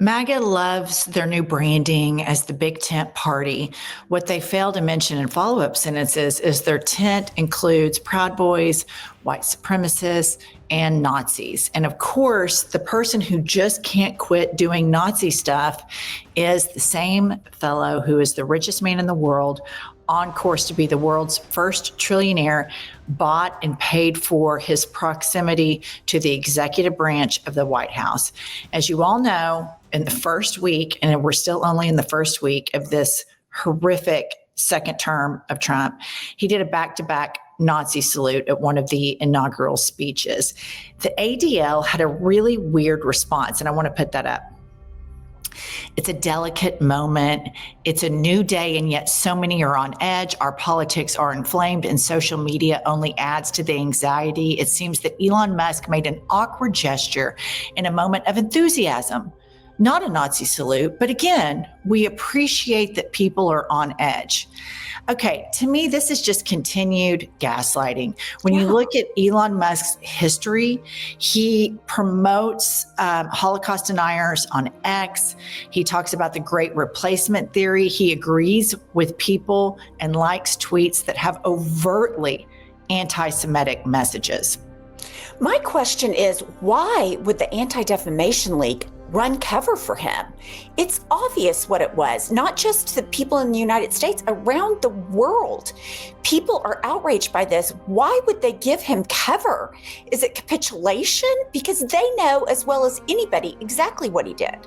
MAGA loves their new branding as the big tent party. What they fail to mention in follow-up sentences is their tent includes Proud Boys, white supremacists, and Nazis. And of course, the person who just can't quit doing Nazi stuff is the same fellow who is the richest man in the world, on course to be the world's first trillionaire, bought and paid for his proximity to the executive branch of the White House. As you all know, in the first week, and we're still only in the first week of this horrific second term of Trump, he did a back-to-back Nazi salute at one of the inaugural speeches. The ADL had a really weird response, and I want to put that up. It's a delicate moment. It's a new day, and yet so many are on edge. Our politics are inflamed, and social media only adds to the anxiety. It seems that Elon Musk made an awkward gesture in a moment of enthusiasm. Not a Nazi salute, but again, we appreciate that people are on edge. Okay, to me, this is just continued gaslighting. When you look at Elon Musk's history, he promotes Holocaust deniers on X. He talks about the great replacement theory. He agrees with people and likes tweets that have overtly anti-Semitic messages. My question is, why would the Anti-Defamation League run cover for him? It's obvious what it was, not just the people in the United States, around the world. People are outraged by this. Why would they give him cover? Is it capitulation? Because they know as well as anybody exactly what he did.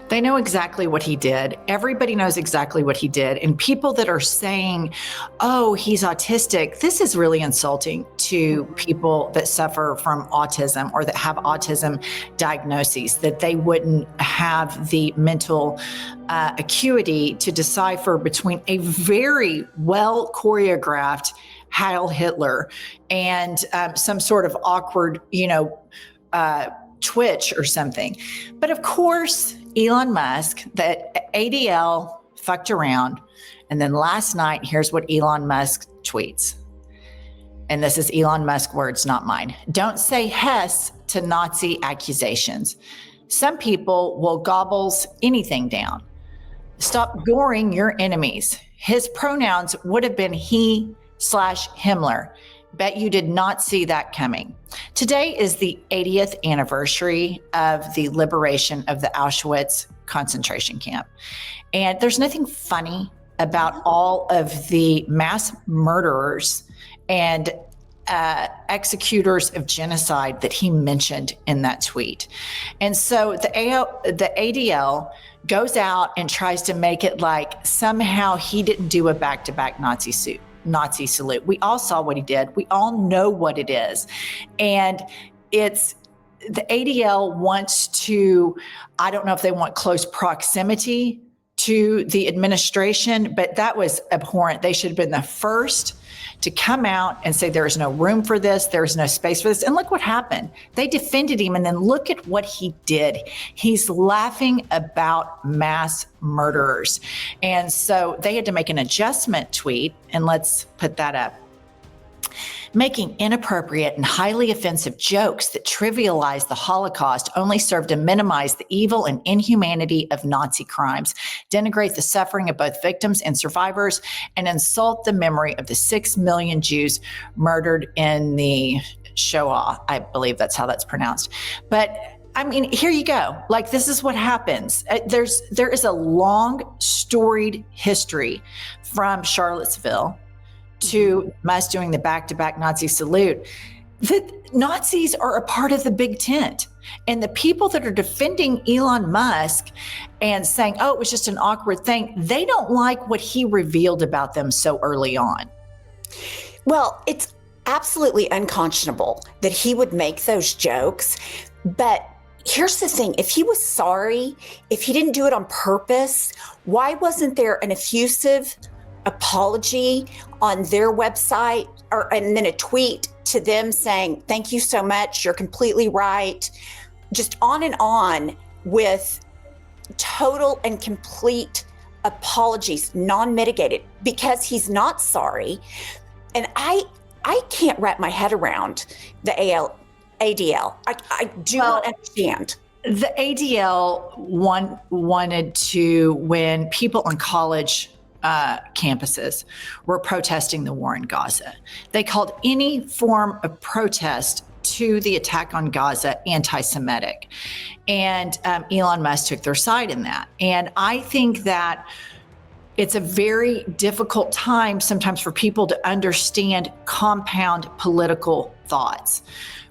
They know exactly what he did. Everybody knows exactly what he did. And people that are saying, oh, he's autistic, this is really insulting to people that suffer from autism or that have autism diagnoses, that they wouldn't have the mental acuity to decipher between a very well choreographed Heil Hitler and some sort of awkward, twitch or something. But of course, Elon Musk, that ADL fucked around. And then last night, here's what Elon Musk tweets. And this is Elon Musk words, not mine. Don't say Hess to Nazi accusations. Some people will gobbles anything down. Stop goring your enemies. His pronouns would have been he/Himmler. Bet you did not see that coming. Today is the 80th anniversary of the liberation of the Auschwitz concentration camp. And there's nothing funny about all of the mass murderers and executors of genocide that he mentioned in that tweet. And so the ADL goes out and tries to make it like somehow he didn't do a back-to-back Nazi salute. We all saw what he did. We all know what it is. And it's the ADL wants to, I don't know if they want close proximity to the administration, but that was abhorrent. They should have been the first to come out and say there is no room for this, there is no space for this. And look what happened. They defended him, and then look at what he did. He's laughing about mass murderers. And so they had to make an adjustment tweet, and let's put that up. Making inappropriate and highly offensive jokes that trivialize the Holocaust only serve to minimize the evil and inhumanity of Nazi crimes, denigrate the suffering of both victims and survivors, and insult the memory of the 6 million Jews murdered in the Shoah. I believe that's how that's pronounced. But I mean, here you go. Like, this is what happens. There is a long, storied history from Charlottesville to Musk doing the back-to-back Nazi salute. The Nazis are a part of the big tent. And the people that are defending Elon Musk and saying, oh, it was just an awkward thing, they don't like what he revealed about them so early on. Well, it's absolutely unconscionable that he would make those jokes. But here's the thing. If he was sorry, if he didn't do it on purpose, why wasn't there an effusive apology on their website and then a tweet to them saying, thank you so much, you're completely right, just on and on with total and complete apologies, non-mitigated, because he's not sorry. And I can't wrap my head around the ADL. I do not understand. The ADL wanted to, when people on college campuses were protesting the war in Gaza, they called any form of protest to the attack on Gaza anti-Semitic. And Elon Musk took their side in that. And I think that it's a very difficult time sometimes for people to understand compound political thoughts.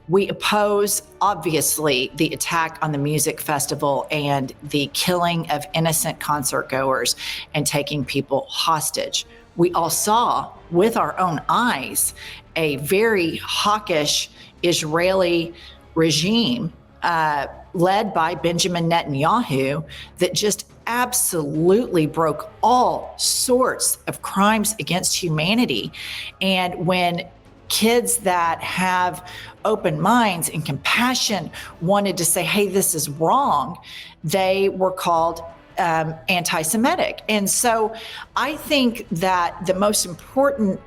We oppose, obviously, the attack on the music festival and the killing of innocent concert goers and taking people hostage. We all saw with our own eyes a very hawkish Israeli regime led by Benjamin Netanyahu that just absolutely broke all sorts of crimes against humanity. And when kids that have open minds and compassion wanted to say, hey, this is wrong, they were called anti-Semitic. And so I think that the most important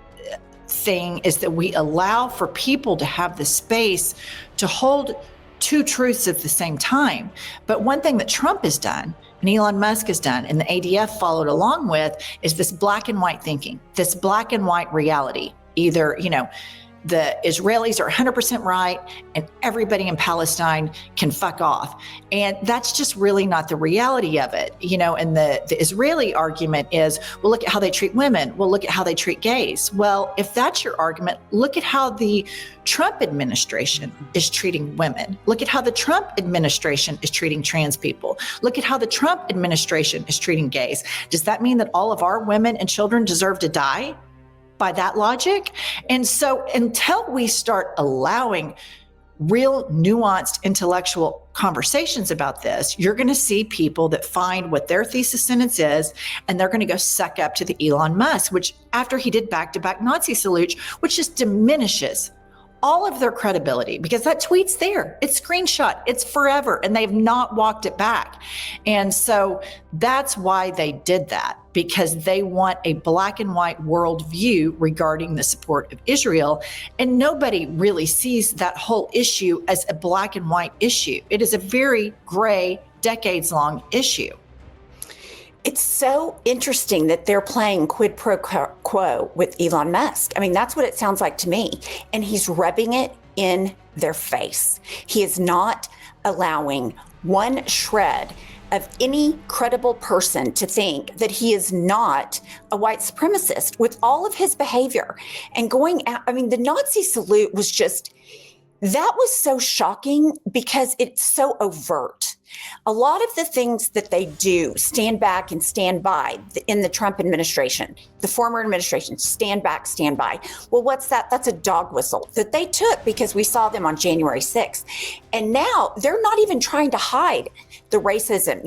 thing is that we allow for people to have the space to hold two truths at the same time. But one thing that Trump has done and Elon Musk has done and the ADF followed along with is this black and white thinking, this black and white reality. Either, the Israelis are 100% right and everybody in Palestine can fuck off. And that's just really not the reality of it. And the Israeli argument is, well, look at how they treat women. Well, look at how they treat gays. Well, if that's your argument, look at how the Trump administration is treating women. Look at how the Trump administration is treating trans people. Look at how the Trump administration is treating gays. Does that mean that all of our women and children deserve to die? By that logic. And so until we start allowing real nuanced intellectual conversations about this, you're going to see people that find what their thesis sentence is, and they're going to go suck up to the Elon Musk, which after he did back-to-back Nazi salutes, which just diminishes all of their credibility because that tweet's there. It's screenshot. It's forever. And they've not walked it back. And so that's why they did that, because they want a black and white worldview regarding the support of Israel. And nobody really sees that whole issue as a black and white issue. It is a very gray, decades-long issue. It's so interesting that they're playing quid pro quo with Elon Musk. I mean, that's what it sounds like to me. And he's rubbing it in their face. He is not allowing one shred of any credible person to think that he is not a white supremacist with all of his behavior. And going out, I mean, the Nazi salute was just, that was so shocking because it's so overt. A lot of the things that they do, stand back and stand by in the Trump administration, the former administration, stand back, stand by. Well, what's that? That's a dog whistle that they took because we saw them on January 6th. And now they're not even trying to hide the racism.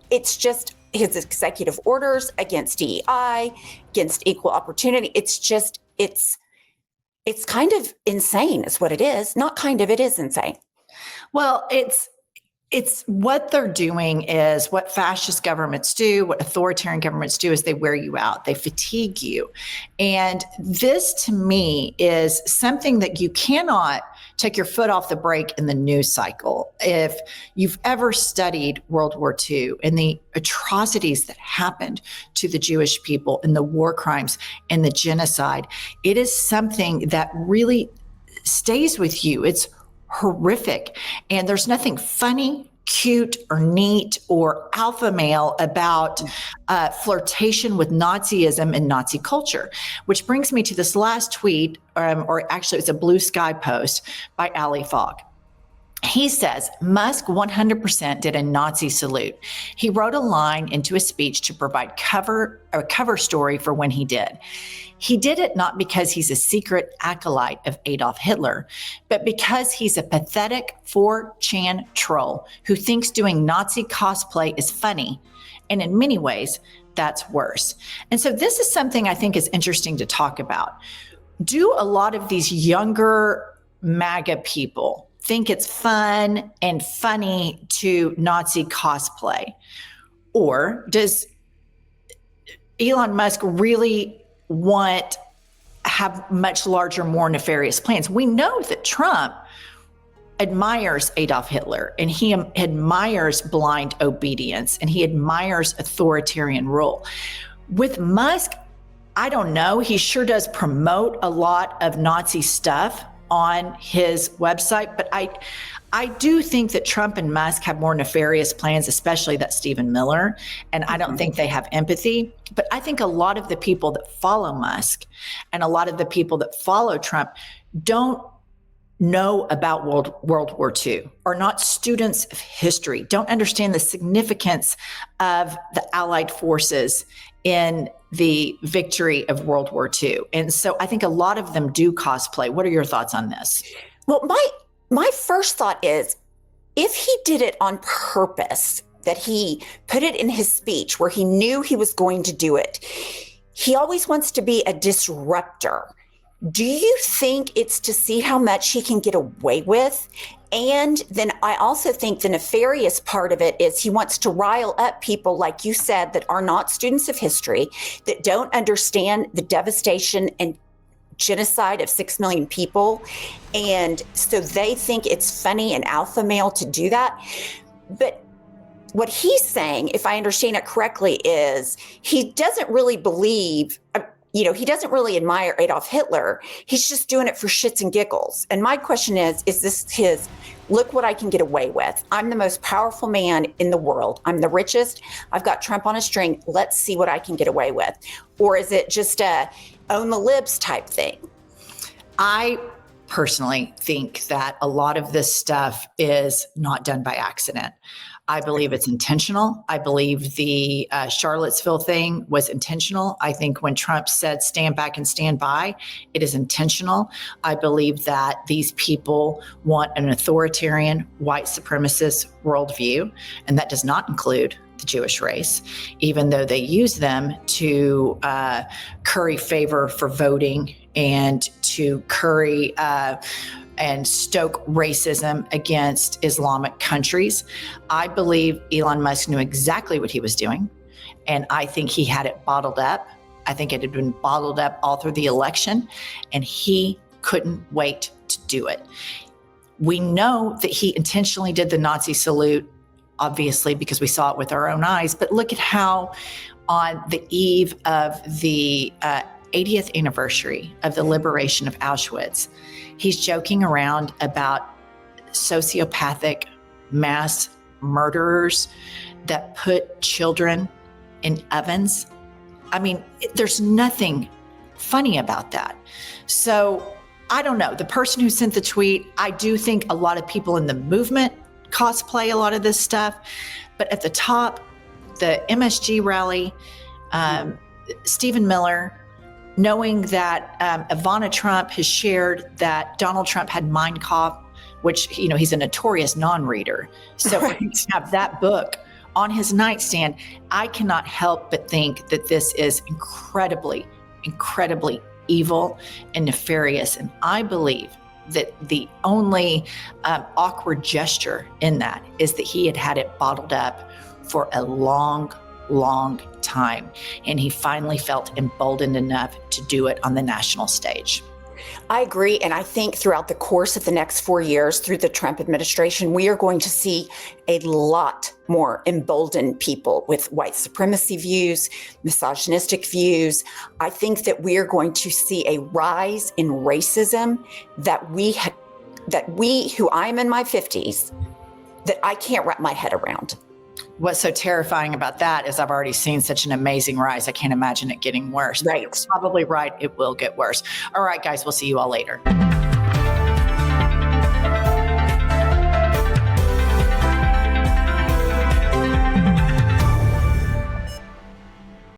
It's just his executive orders against DEI, against equal opportunity. It's just, it's kind of insane is what it is. Not kind of, it is insane. Well, it's what they're doing is what fascist governments do, what authoritarian governments do is they wear you out, they fatigue you. And this to me is something that you cannot take your foot off the brake in the news cycle. If you've ever studied World War II and the atrocities that happened to the Jewish people and the war crimes and the genocide, it is something that really stays with you. It's horrific. And there's nothing funny, cute, or neat or alpha male about flirtation with Nazism and Nazi culture, which brings me to this last tweet, or actually it's a Blue Sky post by Ali Fogg. He says, Musk 100% did a Nazi salute. He wrote a line into a speech to provide a cover story for when he did. He did it not because he's a secret acolyte of Adolf Hitler, but because he's a pathetic 4chan troll who thinks doing Nazi cosplay is funny. And in many ways, that's worse. And so this is something I think is interesting to talk about. Do a lot of these younger MAGA people think it's fun and funny to Nazi cosplay? Or does Elon Musk really have much larger, more nefarious plans? We know that Trump admires Adolf Hitler, and he admires blind obedience, and he admires authoritarian rule. With Musk, I don't know. He sure does promote a lot of Nazi stuff on his website, but I do think that Trump and Musk have more nefarious plans, especially that Stephen Miller, and I don't think they have empathy. But I think a lot of the people that follow Musk and a lot of the people that follow Trump don't know about World War II, are not students of history, don't understand the significance of the Allied forces in the victory of World War II. And so I think a lot of them do cosplay. What are your thoughts on this? Well, my first thought is, if he did it on purpose, that he put it in his speech where he knew he was going to do it, he always wants to be a disruptor. Do you think it's to see how much he can get away with? And then I also think the nefarious part of it is he wants to rile up people, like you said, that are not students of history, that don't understand the devastation and genocide of 6 million people. And so they think it's funny and alpha male to do that. But what he's saying, if I understand it correctly, is he doesn't really believe, he doesn't really admire Adolf Hitler. He's just doing it for shits and giggles. And my question is this his, look what I can get away with. I'm the most powerful man in the world. I'm the richest. I've got Trump on a string. Let's see what I can get away with. Or is it just a own the libs type thing? I personally think that a lot of this stuff is not done by accident. I believe it's intentional. I believe the Charlottesville thing was intentional. I think when Trump said stand back and stand by, it is intentional. I believe that these people want an authoritarian, white supremacist worldview, and that does not include the Jewish race, even though they use them to curry favor for voting and to curry and stoke racism against Islamic countries. I believe Elon Musk knew exactly what he was doing, and I think he had it bottled up. I think it had been bottled up all through the election, and he couldn't wait to do it. We know that he intentionally did the Nazi salute, obviously, because we saw it with our own eyes, but look at how on the eve of the 80th anniversary of the liberation of Auschwitz, he's joking around about sociopathic mass murderers that put children in ovens. I mean, there's nothing funny about that. So I don't know. The person who sent the tweet, I do think a lot of people in the movement cosplay a lot of this stuff. But at the top, the MSG rally, Stephen Miller, knowing that Ivana Trump has shared that Donald Trump had Mein Kampf, which, he's a notorious non-reader. So for him to have that book on his nightstand, I cannot help but think that this is incredibly, incredibly evil and nefarious. And I believe that the only awkward gesture in that is that he had it bottled up for a long time. And he finally felt emboldened enough to do it on the national stage. I agree. And I think throughout the course of the next 4 years, through the Trump administration, we are going to see a lot more emboldened people with white supremacy views, misogynistic views. I think that we are going to see a rise in racism that we, who I am in my 50s, that I can't wrap my head around. What's so terrifying about that is I've already seen such an amazing rise. I can't imagine it getting worse. Right. You're probably right. It will get worse. All right, guys, we'll see you all later.